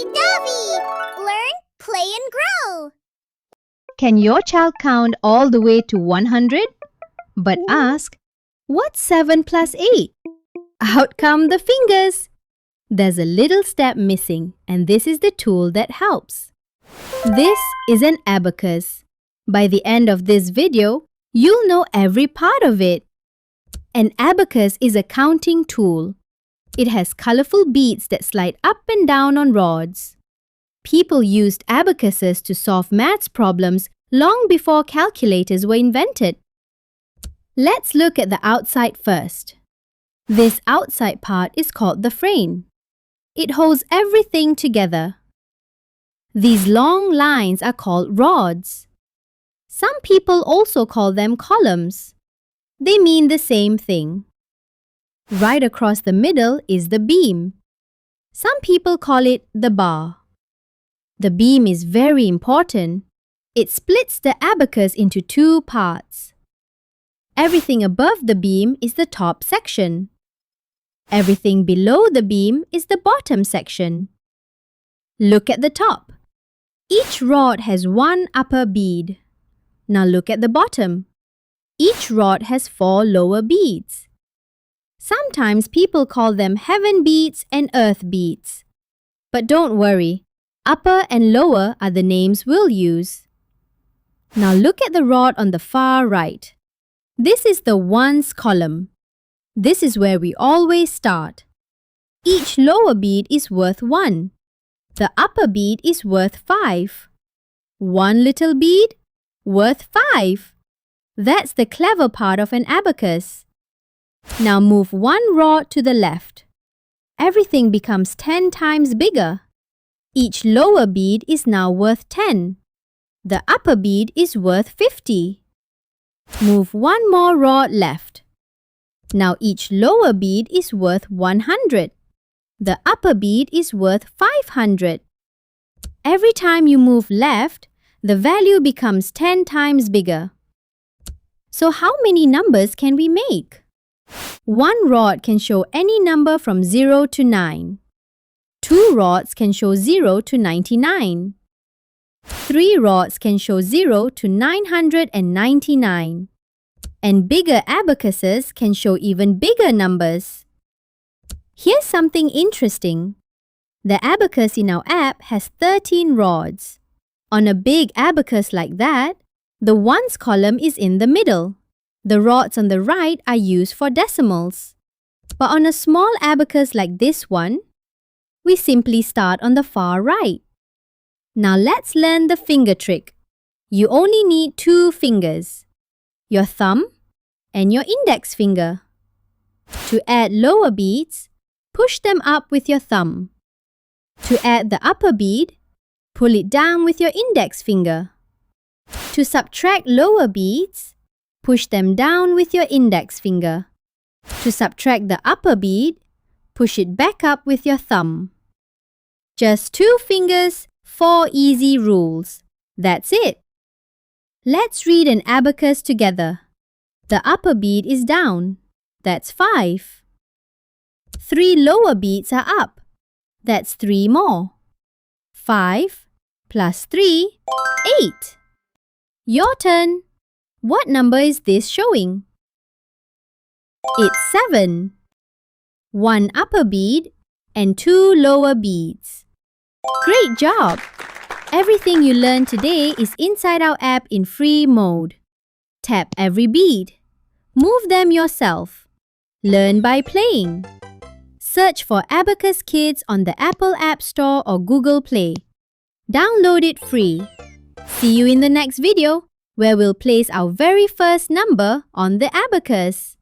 Lovey-dovey! Learn, play and grow! Can your child count all the way to 100? But ask, what's 7 plus 8? Out come the fingers! There's a little step missing, and this is the tool that helps. This is an abacus. By the end of this video, you'll know every part of it. An abacus is a counting tool. It has colorful beads that slide up and down on rods. People used abacuses to solve maths problems long before calculators were invented. Let's look at the outside first. This outside part is called the frame. It holds everything together. These long lines are called rods. Some people also call them columns. They mean the same thing. Right across the middle is the beam. Some people call it the bar. The beam is very important. It splits the abacus into two parts. Everything above the beam is the top section. Everything below the beam is the bottom section. Look at the top. Each rod has one upper bead. Now look at the bottom. Each rod has 4 lower beads. Sometimes people call them heaven beads and earth beads. But don't worry, upper and lower are the names we'll use. Now look at the rod on the far right. This is the ones column. This is where we always start. Each lower bead is worth 1. The upper bead is worth 5. One little bead, worth 5. That's the clever part of an abacus. Now move one rod to the left. Everything becomes 10 times bigger. Each lower bead is now worth 10. The upper bead is worth 50. Move one more rod left. Now each lower bead is worth 100. The upper bead is worth 500. Every time you move left, the value becomes 10 times bigger. So how many numbers can we make? One rod can show any number from 0 to 9. 2 rods can show 0 to 99. 3 rods can show 0 to 999. And bigger abacuses can show even bigger numbers. Here's something interesting. The abacus in our app has 13 rods. On a big abacus like that, the ones column is in the middle. The rods on the right are used for decimals. But on a small abacus like this one, we simply start on the far right. Now let's learn the finger trick. You only need 2 fingers, your thumb and your index finger. To add lower beads, push them up with your thumb. To add the upper bead, pull it down with your index finger. To subtract lower beads, push them down with your index finger. To subtract the upper bead, push it back up with your thumb. Just 2 fingers, 4 easy rules. That's it. Let's read an abacus together. The upper bead is down. That's 5. 3 lower beads are up. That's 3 more. 5 plus 3, 8. Your turn. What number is this showing? It's 7. 1 upper bead and 2 lower beads. Great job! Everything you learned today is inside our app in free mode. Tap every bead. Move them yourself. Learn by playing. Search for Abacus Kids on the Apple App Store or Google Play. Download it free. See you in the next video, where we'll place our very first number on the abacus.